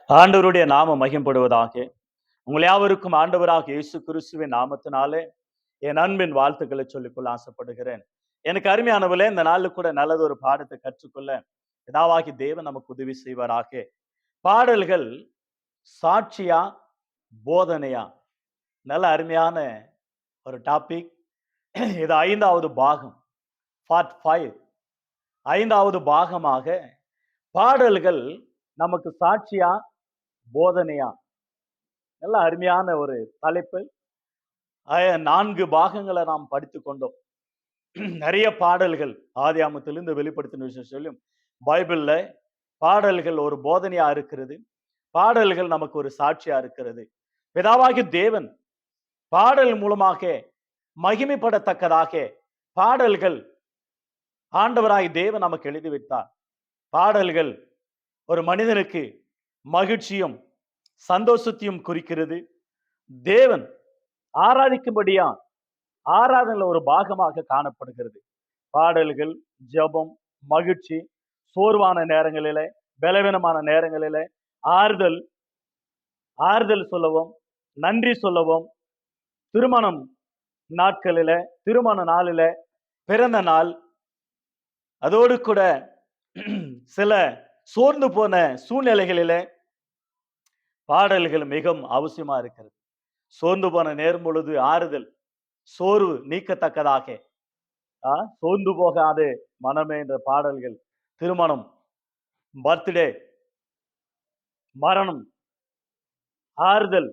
ஆண்டவருடைய நாமம் மகிம்படுவதாக. உங்கள் யாவருக்கும் ஆண்டவராக இயேசு கிறிஸ்துவின் நாமத்தினாலே என் அன்பின் வாழ்த்துக்களை சொல்லிக்கொள்ள ஆசைப்படுகிறேன். எனக்கு அருமையானவர்களே, இந்த நாளில் கூட நல்லது ஒரு பாடத்தை கற்றுக்கொள்ள பிதாவாகி தேவன் நமக்கு உதவி செய்வாராக. பாடல்கள் சாட்சியா போதனையா? நல்ல அருமையான ஒரு டாபிக். இது 5வது பாகம், பார்ட் 5. 5வது பாகமாக பாடல்கள் நமக்கு சாட்சியா போதனையா? நல்ல அருமையான ஒரு தலைப்பு. 4 பாகங்களை நாம் படித்து கொண்டோம். நிறைய பாடல்கள் ஆதியாமத்திலிருந்து வெளிப்படுத்தின விஷயம் சொல்லும். பைபிள்ல பாடல்கள் ஒரு போதனையா இருக்கிறது. பாடல்கள் நமக்கு ஒரு சாட்சியா இருக்கிறது. பிதாவாகிய தேவன் பாடல் மூலமாக மகிமைப்படத்தக்கதாக பாடல்கள் ஆண்டவராய் தேவன் நமக்கு எழுதி வைத்தார். பாடல்கள் ஒரு மனிதனுக்கு மகிழ்ச்சியும் சந்தோஷத்தையும் குறிக்கிறது. தேவன் ஆராதிக்கும்படியா ஆராதனையில ஒரு பாகமாக காணப்படுகிறது. பாடல்கள் ஜெபம், மகிழ்ச்சி, சோர்வான நேரங்களிலே, பலவீனமான நேரங்களிலே ஆறுதல் ஆறுதல் சொல்லவும், நன்றி சொல்லவும், திருமணம் நாட்களில, திருமண நாளில, பிறந்த நாள், அதோடு கூட சில சோர்ந்து போன சூழ்நிலைகளில பாடல்கள் மிகவும் அவசியமா இருக்கிறது. சோர்ந்து போன நேரும் பொழுது ஆறுதல், சோர்வு நீக்கத்தக்கதாக சோர்ந்து போகாது மனமே என்ற பாடல்கள், திருமணம், பர்த்டே, மரணம், ஆறுதல்,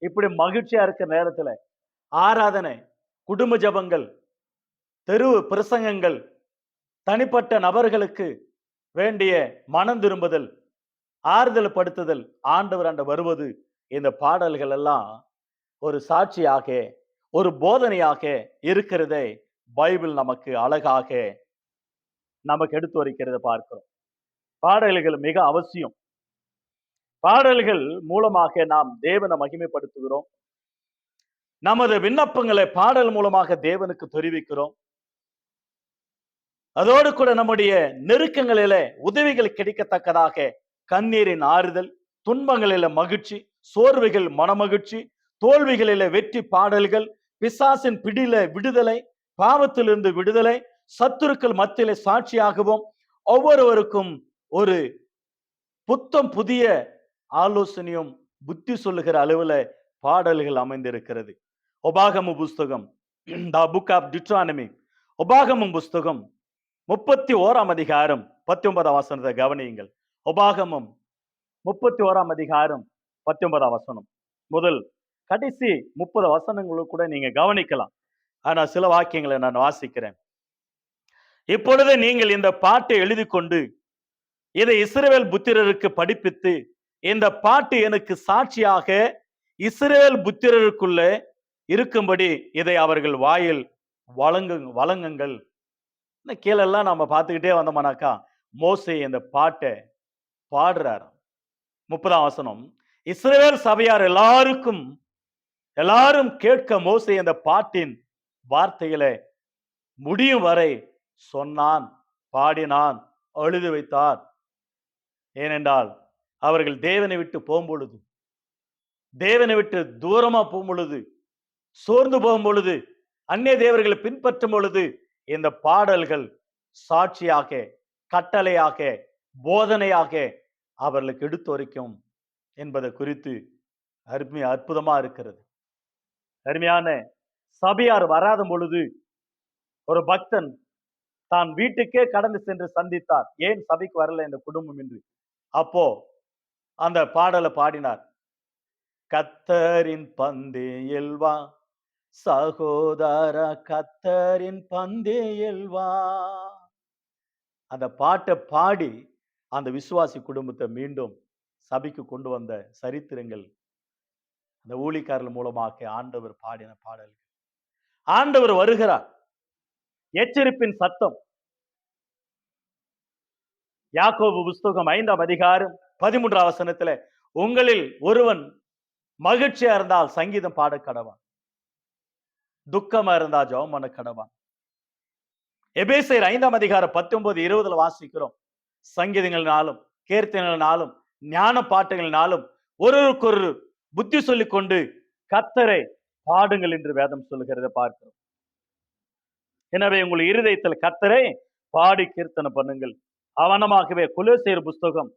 இப்படி மகிழ்ச்சியா இருக்கிற நேரத்துல ஆராதனை, குடும்ப ஜபங்கள், தெரு பிரசங்கங்கள், தனிப்பட்ட நபர்களுக்கு வேண்டிய மனம் திரும்புதல், ஆறுதல் படுத்துதல், ஆண்டவர் ஆண்ட வருவது, இந்த பாடல்கள் எல்லாம் ஒரு சாட்சியாக, ஒரு போதனையாக இருக்கிறதை பைபிள் நமக்கு அழகாக நமக்கு எடுத்து வைக்கிறத பார்க்கிறோம். பாடல்கள் மிக அவசியம். பாடல்கள் மூலமாக நாம் தேவனை மகிமைப்படுத்துகிறோம். நமது விண்ணப்பங்களை பாடல் மூலமாக தேவனுக்கு தெரிவிக்கிறோம். அதோடு கூட நம்முடைய நெருக்கங்களில உதவிகள் கிடைக்கத்தக்கதாக கண்ணீரின் ஆறுதல், துன்பங்களில மகிழ்ச்சி, சோர்வுகள் மனமகிழ்ச்சி, தோல்விகளில வெற்றி பாடல்கள், பிசாசின் பிடியில விடுதலை, பாவத்திலிருந்து விடுதலை, சத்துருக்கள் மத்தியில சாட்சியாகவும் ஒவ்வொருவருக்கும் ஒரு புத்தம் புதிய ஆலோசனையும் புத்தி சொல்லுகிற அளவுல பாடல்கள் அமைந்திருக்கிறது. உபாகம புஸ்தகம், த புக் ஆஃப் டியூட்ரானமி, உபாகமம் புஸ்தகம் 31ஆம் அதிகாரம் 19ஆம் வசனத்தை கவனியுங்கள். உபாகமம் 31ஆம் அதிகாரம் 19ஆம் வசனம் முதல் கடைசி 30 வசனங்களும் கூட நீங்க கவனிக்கலாம். ஆனா சில வாக்கியங்களை நான் வாசிக்கிறேன். இப்பொழுது நீங்கள் இந்த பாட்டை எழுதி கொண்டு இதை இஸ்ரவேல் புத்திரருக்கு படிப்பித்து, இந்த பாட்டு எனக்கு சாட்சியாக இஸ்ரவேல் புத்திரருக்குள்ள இருக்கும்படி இதை அவர்கள் வாயில் வழங்குங்கள். கீழெல்லாம் நம்ம பார்த்துக்கிட்டே வந்தோம்னாக்கா மோசே இந்த பாட்டை பாடுறார். 30ஆம் வசனம், இஸ்ரவேல் சபையார் எல்லாரும் கேட்க மோசே இந்த பாட்டின் வார்த்தைகளை முடியும் வரை சொன்னான், பாடினான், எழுதி வைத்தார். ஏனென்றால் அவர்கள் தேவனை விட்டு போகும்பொழுது, தேவனை விட்டு தூரமா போகும்பொழுது, சோர்ந்து போகும் பொழுது, அந்நிய தேவர்களை பின்பற்றும் பொழுது இந்த பாடல்கள் சாட்சியாக, கட்டளையாக, போதனையாக அவர்களுக்கு எடுத்துரைக்கும் என்பதை குறித்து அற்புதமா இருக்கிறது. அருமையான சபையார் வராத பொழுது ஒரு பக்தன் தான் வீட்டுக்கே கடந்து சென்று சந்தித்தார். ஏன் சபைக்கு வரல இந்த குடும்பம் என்று. அப்போ அந்த பாடலை பாடினார். கத்தரின் பந்தேயில் வா சகோதர, கத்தரின் பந்தேயில் வா. அந்த பாட்டை பாடி அந்த விசுவாசி குடும்பத்தை மீண்டும் சபைக்கு கொண்டு வந்த சரித்திரங்கள் அந்த ஊழியக்காரர்கள் மூலமாக ஆண்டவர் பாடின பாடல்கள். ஆண்டவர் வருகிறார். எச்சரிப்பின் சத்தம். யாக்கோபு புஸ்தகம் 5ஆம் அதிகாரம் 13ஆம் வசனத்துல, உங்களில் ஒருவன் மகிழ்ச்சியா இருந்தால் சங்கீதம் பாட கடவான், துக்கமா இருந்தா ஜெபம் பண்ண கடவான். எபேசியர் 5ஆம் அதிகாரம் 19, 20 வாசிக்கிறோம். சங்கீதங்களினாலும் கீர்த்தனைகளினாலும் ஞான பாட்டுகளினாலும் ஒருவருக்கொரு புத்தி சொல்லிக் கொண்டு கர்த்தரை பாடுங்கள் என்று வேதம் சொல்லுகிறத பார்க்கிறோம். எனவே உங்கள் இருதயத்தில் கர்த்தரை பாடி கீர்த்தனை பண்ணுங்கள். அவனமாகவே கொலோசியர் புஸ்தகம்,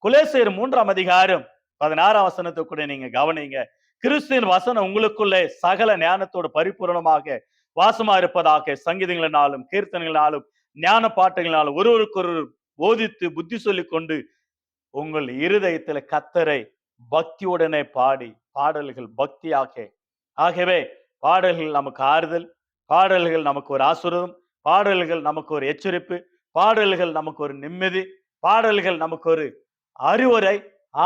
கொலோசியர் 3ஆம் அதிகாரம் 16ஆம் வசனத்தை கூட நீங்க கவனிங்க. கிறிஸ்துவின் வசனம் உங்களுக்குள்ளே சகல ஞானத்தோடு பரிபூரணமாக வாசமா இருப்பதாக சங்கீதங்களினாலும் கீர்த்தனைகளினாலும் ஞான பாட்டுகளினாலும் ஒருவருக்கொரு போதித்து புத்தி சொல்லிக் கொண்டு உங்கள் இருதயத்தில் கர்த்தரை பக்தியுடனே பாடி, பாடல்கள் பக்தியாக. ஆகவே பாடல்கள் நமக்கு ஆறுதல், பாடல்கள் நமக்கு ஒரு ஆசீர்வாதம், பாடல்கள் நமக்கு ஒரு எச்சரிப்பு, பாடல்கள் நமக்கு ஒரு நிம்மதி, பாடல்கள் நமக்கு ஒரு அறிவுரை,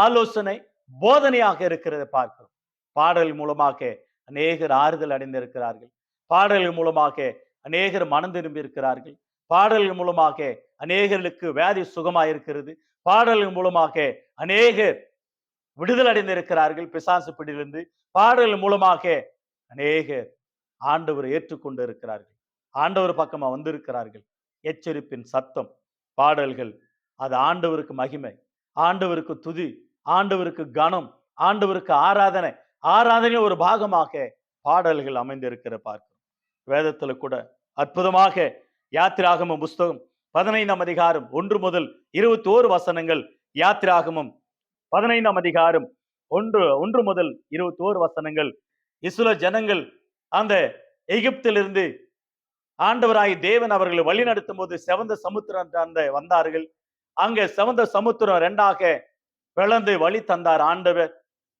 ஆலோசனை, போதனையாக இருக்கிறதை பார்க்கிறோம். பாடல் மூலமாக அநேகர் ஆறுதல் அடைந்திருக்கிறார்கள். பாடல்கள் மூலமாக அநேகர் மனம் திரும்பி இருக்கிறார்கள். பாடல்கள் மூலமாக அநேகர்களுக்கு வியாதி சுகமாயிருக்கிறது. பாடல்கள் மூலமாக அநேகர் விடுதலை அடைந்திருக்கிறார்கள் பிசாசு பிடியிலிருந்து. பாடல்கள் மூலமாக அநேகர் ஆண்டவரை ஏற்றுக்கொண்டு இருக்கிறார்கள். ஆண்டவர் பக்கமா வந்திருக்கிறார்கள். எச்சரிப்பின் சத்தம், பாடல்கள், அது ஆண்டவருக்கு மகிமை, ஆண்டவருக்கு துதி, ஆண்டவருக்கு கனம், ஆண்டவருக்கு ஆராதனை, ஆராதனை ஒரு பாகமாக பாடல்கள் அமைந்திருக்கிற பார்க்கிறோம். வேதத்துல கூட அற்புதமாக யாத்திராகமம் புஸ்தகம் 15ஆம் அதிகாரம் 1 முதல் 21 வசனங்கள். யாத்திராகமம் 15ஆம் அதிகாரம் 1 முதல் 21 வசனங்கள். இஸ்ரவேல் ஜனங்கள் அந்த எகிப்திலிருந்து ஆண்டவராய் தேவன் அவர்களை வழி நடத்தும் போது செவந்த சமுத்திரம் வந்தார்கள். அங்க செவந்த சமுத்திரம் 2ஆக பிளந்து வழி தந்தார் ஆண்டவர்.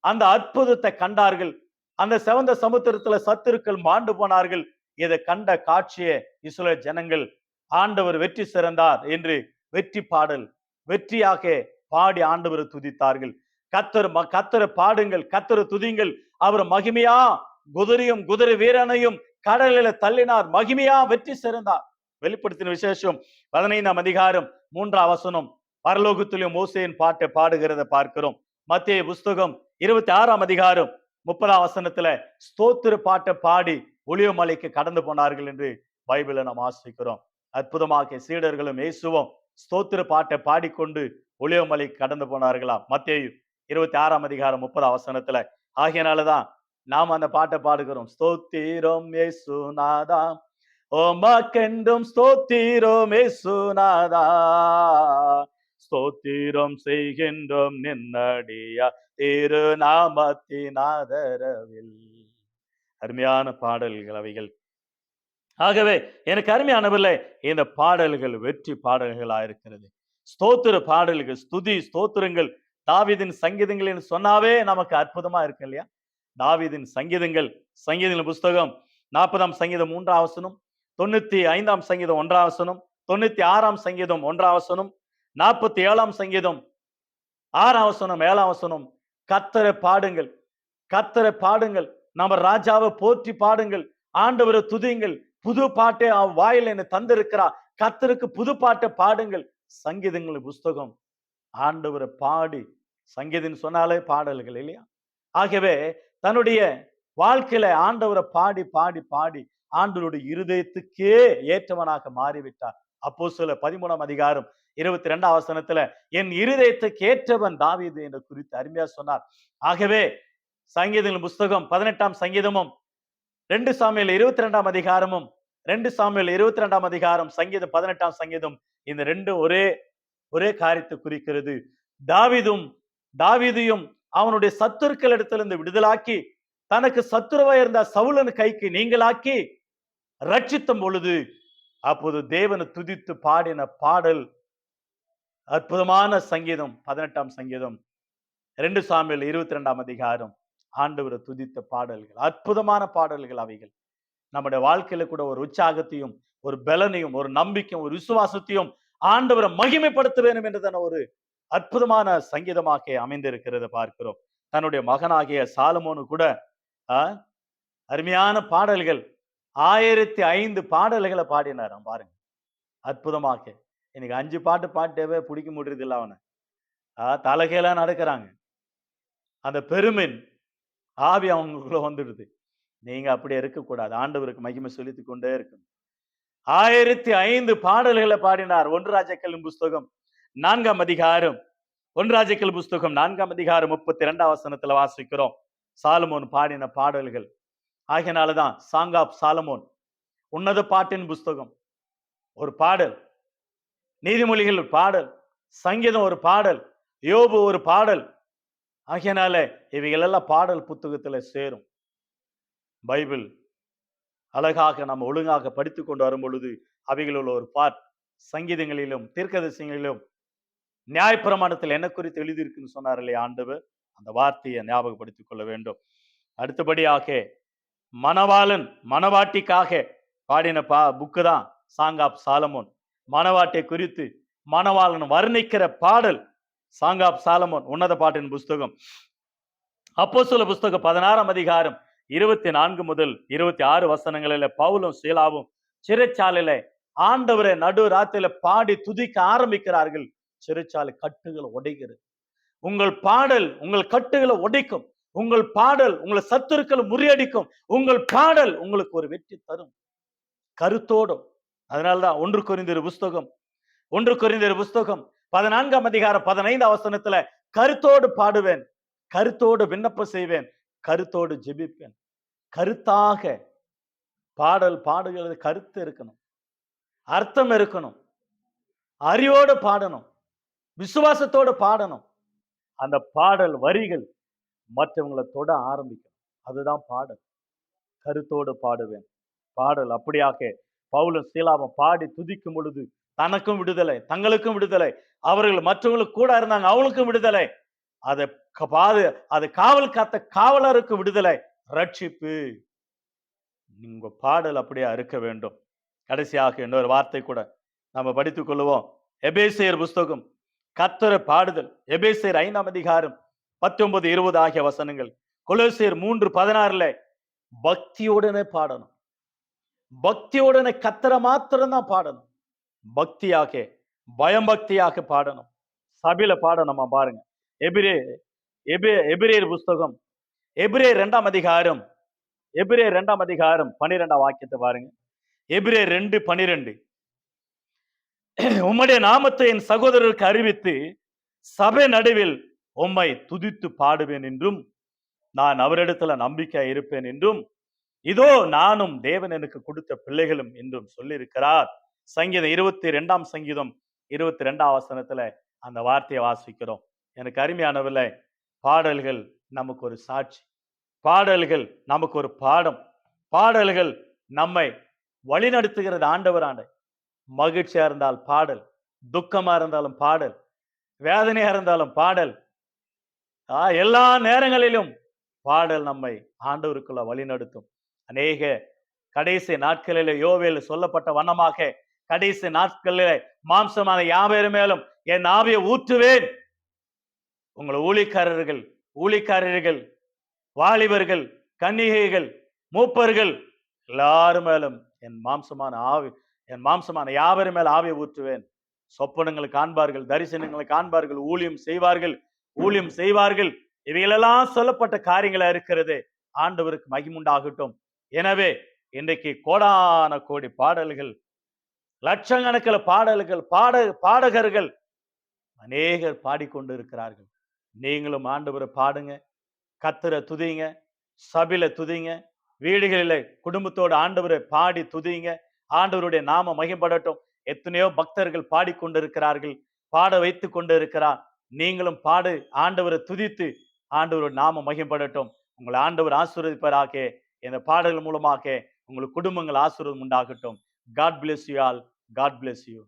அந்த அற்புதத்தை கண்டார்கள். அந்த செவந்த சமுத்திரத்துல சத்துருக்கள் மாண்டு போனார்கள். இதை கண்ட காட்சியை இஸ்ரவேல் ஜனங்கள் ஆண்டவர் வெற்றி சிறந்தார் என்று வெற்றி பாடல் வெற்றியாக பாடி ஆண்டவரை துதித்தார்கள். கர்த்தரை பாடுங்கள், கர்த்தரை துதிங்கள், அவர் மகிமையா குதிரையும் குதிரை வீரனையும் கடலில தள்ளினார், மகிமையா வெற்றி சிறந்தார். வெளிப்படுத்தின விசேஷம் 15ஆம் அதிகாரம் 3ஆம் வசனம். பரலோகத்திலும் மோசேயின் பாட்டை பாடுகிறத பார்க்கிறோம். மத்தேயு புஸ்தகம் 26ஆம் அதிகாரம் 30ஆம் வசனத்துல ஸ்தோத்திர பாட்டை பாடி ஒலிவ மலைக்கு கடந்து போனார்கள் என்று பைபிளை நாம் வாசிக்கிறோம். அற்புதமாக சீடர்களும் இயேசுவும் ஸ்தோத்திர பாட்டை பாடிக்கொண்டு ஒலிவ மலைக்கு கடந்து போனார்களாம். மத்தேயு 26ஆம் அதிகாரம் 30ஆம் வசனத்துல. ஆகையினாலதான் நாம் அந்த பாட்டை பாடுகிறோம். ஸ்தோத்திரம் இயேசுநாதா, உமக்கென்றும் ஸ்தோத்திரம் இயேசுநாதா, ஸ்தோத்திரம் செய்கின்றோம் நின்னடியா திருநாமத்தின் ஆதரவில். அருமையான பாடல்கள் அவைகள். ஆகவே எனக்கு அருமையானவர்களே, இந்த பாடல்கள் வெற்றி பாடல்களா இருக்கிறது. ஸ்தோத்திர பாடல்கள், ஸ்துதி ஸ்தோத்திரங்கள், தாவீதின் சங்கீதங்கள் சொன்னாவே நமக்கு அற்புதமா இருக்கு இல்லையா? தாவீதின் சங்கீதங்கள், சங்கீதங்களின் புஸ்தகம் 40ஆம் சங்கீதம் 3ஆம் வசனம், 95ஆம் சங்கீதம் 1ஆம் வசனம், 96ஆம் சங்கீதம் 1ஆம் வசனம், 47ஆம் சங்கீதம் 6ஆம் வசனம் 7ஆம் வசனம். கர்த்தரை பாடுங்கள், கர்த்தரை பாடுங்கள், நம்ம ராஜாவை போற்றி பாடுங்கள், ஆண்டவரை துதியுங்கள், புது பாட்டை வாயில் என்ன தந்திருக்கிறார், கர்த்தருக்கு புது பாட்டை பாடுங்கள். சங்கீதங்கள் புஸ்தகம் ஆண்டவரை பாடி, சங்கீதம் சொன்னாலே பாடல்கள் இல்லையா? ஆகவே தன்னுடைய வாழ்க்கையில ஆண்டவரை பாடி பாடி பாடி ஆண்டவருடைய இருதயத்துக்கே ஏற்றவனாக மாறிவிட்டார். அப்போஸ்தலர் 13ஆம் அதிகாரம் 22ஆம் வசனத்துல என் இருதயத்துக்கு ஏற்றவன் தாவீது என்று குறித்து அருமையா சொன்னார். ஆகவே சங்கீதங்களின் புஸ்தகம் 18ஆம் சங்கீதமும் 2 சாமுவேல் 22ஆம் அதிகாரமும் 2 சாமுவேல் 22ஆம் அதிகாரம் சங்கீதம் 18ஆம் சங்கீதம், இந்த ரெண்டு ஒரே காரியத்தை குறிக்கிறது. தாவீதையும் அவனுடைய சத்துருக்கள் இடத்திலிருந்து விடுதலாக்கி தனக்கு சத்துருவாய் இருந்த சவுலன் கைக்கு நீங்களாக்கி ரட்சித்தும் பொழுது அப்போது தேவனை துதித்து பாடின பாடல் அற்புதமான சங்கீதம் 18ஆம் சங்கீதம், 2 சாமுவேல் 22ஆம் அதிகாரம். ஆண்டவரை துதித்த பாடல்கள், அற்புதமான பாடல்கள் அவைகள். நம்முடைய வாழ்க்கையில கூட ஒரு உற்சாகத்தையும் ஒரு பலனையும் ஒரு நம்பிக்கையும் ஒரு விசுவாசத்தையும் ஆண்டவரை மகிமைப்படுத்த வேண்டும் என்றதான ஒரு அற்புதமான சங்கீதமாக அமைந்திருக்கிறத பார்க்கிறோம். தன்னுடைய மகனாகிய சாலமோனு கூட அருமையான பாடல்கள் 1005 பாடல்களை பாடினாராம் பாருங்க. அற்புதமாக. இன்னைக்கு 5 பாட்டு பாட்டவே பிடிக்க முடியறது இல்லை அவனை. தலைகையெல்லாம் நடக்கிறாங்க. அந்த பெருமின் ஆவி அவங்களுக்குள்ள வந்துடுது. நீங்க அப்படி இருக்கக்கூடாது. ஆண்டவருக்கு மகிமை செலுத்திக் கொண்டே இருக்கணும். 1005 பாடல்களை பாடினார். 1 ராஜாக்களின் புஸ்தகம் 4ஆம் அதிகாரம் ஒன்றாஜிக்கல் புஸ்தகம் 4ஆம் அதிகாரம் 32ஆம் வசனத்துல வாசிக்கிறோம். சாலமோன் பாடின பாடல்கள். ஆகையினாலதான் சாங் ஆஃப் சாலமோன், உன்னத பாட்டின் புஸ்தகம் ஒரு பாடல், நீதிமொழிகள் ஒரு பாடல், சங்கீதம் ஒரு பாடல், யோபு ஒரு பாடல். ஆகையினால இவைகள் எல்லாம் பாடல் புத்தகத்துல சேரும். பைபிள் அழகாக நம்ம ஒழுங்காக படித்துக் கொண்டு வரும் பொழுது அவைகளில் ஒரு பார்ட் சங்கீதங்களிலும் தீர்க்கதரிசனங்களிலும் நியாயப்பிரமாணத்தில் என்ன குறித்து எழுதியிருக்குன்னு சொன்னார் இல்லையா ஆண்டவர், அந்த வார்த்தையை ஞாபகப்படுத்திக் கொள்ள வேண்டும். அடுத்தபடியாக மணவாளன் மணவாட்டிக்காக பாடின புக்கு தான் சாங் ஆஃப் சாலமோன். மணவாட்டை குறித்து மணவாளன் வர்ணிக்கிற பாடல் சாங் ஆஃப் சாலமோன், உன்னத பாட்டின் புஸ்தகம். அப்போஸ்தலர் புஸ்தகம் 16ஆம் அதிகாரம் 24 முதல் 26 வசனங்களில் பவுலும் சீலாவும் சிறைச்சாலையில ஆண்டவரை நடு ராத்திரில பாடி துதிக்க ஆரம்பிக்கிறார்கள். சிறைச்சாலை கட்டுகள் உடைகிறது. உங்கள் பாடல் உங்கள் கட்டுகளை உடைக்கும். உங்கள் பாடல் உங்களை சத்துருக்களை முறியடிக்கும். உங்கள் பாடல் உங்களுக்கு ஒரு வெற்றி தரும் கருத்தோடும். அதனால்தான் 1 கொரிந்தியர் புஸ்தகம் 14ஆம் அதிகாரம் 15ஆம் வசனத்துல கருத்தோடு பாடுவேன், கருத்தோடு விண்ணப்பம் செய்வேன், கருத்தோடு ஜெபிப்பேன். கருத்தாக பாடல் பாடுகிறது. கருத்து இருக்கணும், அர்த்தம் இருக்கணும், அறிவோடு பாடணும், விசுவாசத்தோடு பாடணும். அந்த பாடல் வரிகள் மற்றவங்களை தொட ஆரம்பிக்கும். அதுதான் பாடல். கருத்தோடு பாடுவேன். பாடல் அப்படியாக பவுலும் சீலாவும் பாடி துதிக்கும் பொழுது தனக்கும் விடுதலை, தங்களுக்கும் விடுதலை, அவர்கள் மற்றவங்களுக்கு கூட இருந்தாங்க அவங்களுக்கும் விடுதலை, அதை காவல் காத்த காவலருக்கு விடுதலை, ரட்சிப்பு. உங்க பாடல் அப்படியே இருக்க வேண்டும். கடைசியாக இன்னொரு வார்த்தை கூட நம்ம படித்துக் கொள்வோம். எபேசியர் புஸ்தகம் கர்த்தரை பாடுதல். எபேசியர் 5ஆம் அதிகாரம் 19, 20 ஆகிய வசனங்கள். கொலோசியர் 3:16 பக்தியோடனே பாடணும். பக்தியோடனே கர்த்தரை மாத்திரம் தான் பாடணும். பக்தியாக பயபக்தியாக பாடணும். சபையில பாடணுமா பாருங்க. எபிரேயர் புஸ்தகம் எபிரேயர் 2ஆம் அதிகாரம் 12ஆம் வாக்கியத்தை பாருங்க. எபிரேயர் 2:12 உம்முடைய நாமத்தை என் சகோதரருக்கு அறிவித்து சபை நடுவில் உம்மை துதித்து பாடுவேன் என்றும் நான் அவரிடத்துல நம்பிக்கை இருப்பேன் என்றும் இதோ நானும் தேவன் எனக்கு கொடுத்த பிள்ளைகளும் என்றும் சொல்லியிருக்கிறார். சங்கீதம் 22ஆம் சங்கீதம் 22ஆம் வசனத்துல அந்த வார்த்தையை வாசிக்கிறோம். எனக்கு அருமையானவில்லை, பாடல்கள் நமக்கு ஒரு சாட்சி, பாடல்கள் நமக்கு ஒரு பாடம், பாடல்கள் நம்மை வழிநடத்துகிறது. ஆண்டவராண்ட மகிழ்ச்சியா இருந்தால் பாடல், துக்கமா இருந்தாலும் பாடல், வேதனையா இருந்தாலும் பாடல், எல்லா நேரங்களிலும் பாடல் நம்மை ஆண்டவருக்குள்ள வழிநடத்தும். அநேக கடைசி நாட்களில் யோவேல் சொல்லப்பட்ட வண்ணமாக கடைசி நாட்களில் மாம்சமான யாவரும் மேலும் என் ஆவியை ஊற்றுவேன். உங்களை ஊழிக்காரர்கள், வாலிபர்கள், கன்னிகைகள், மூப்பர்கள் எல்லாரும் மேலும் என் மாம்சமான யாவரும் மேல் ஆவியை ஊற்றுவேன். சொப்பனங்களை காண்பார்கள், தரிசனங்களை காண்பார்கள், ஊழியம் செய்வார்கள். இவைகளெல்லாம் சொல்லப்பட்ட காரியங்களா இருக்கிறது. ஆண்டவருக்கு மகிமுண்டாகட்டும். எனவே இன்றைக்கு கோடான கோடி பாடல்கள், லட்சக்கணக்கில் பாடல்கள், பாடகர்கள் அநேகர் பாடிக்கொண்டு இருக்கிறார்கள். நீங்களும் ஆண்டவரை பாடுங்க, கர்த்தரை துதிங்க, சபையில துதிங்க, வீடுகளில் குடும்பத்தோடு ஆண்டவரை பாடி துதிங்க. ஆண்டவருடைய நாம மகிம்படட்டும். எத்தனையோ பக்தர்கள் பாடிக்கொண்டிருக்கிறார்கள், பாட வைத்து கொண்டு இருக்கிறார். நீங்களும் பாடு, ஆண்டவரை துதித்து ஆண்டவருடைய நாம மகிம்படட்டும். உங்களை ஆண்டவர் ஆசீர்வதிப்பாராக. இந்த பாடல்கள் மூலமாக உங்களுக்கு குடும்பங்கள் ஆசீர்வாதம் உண்டாகட்டும். God bless you all. God bless you.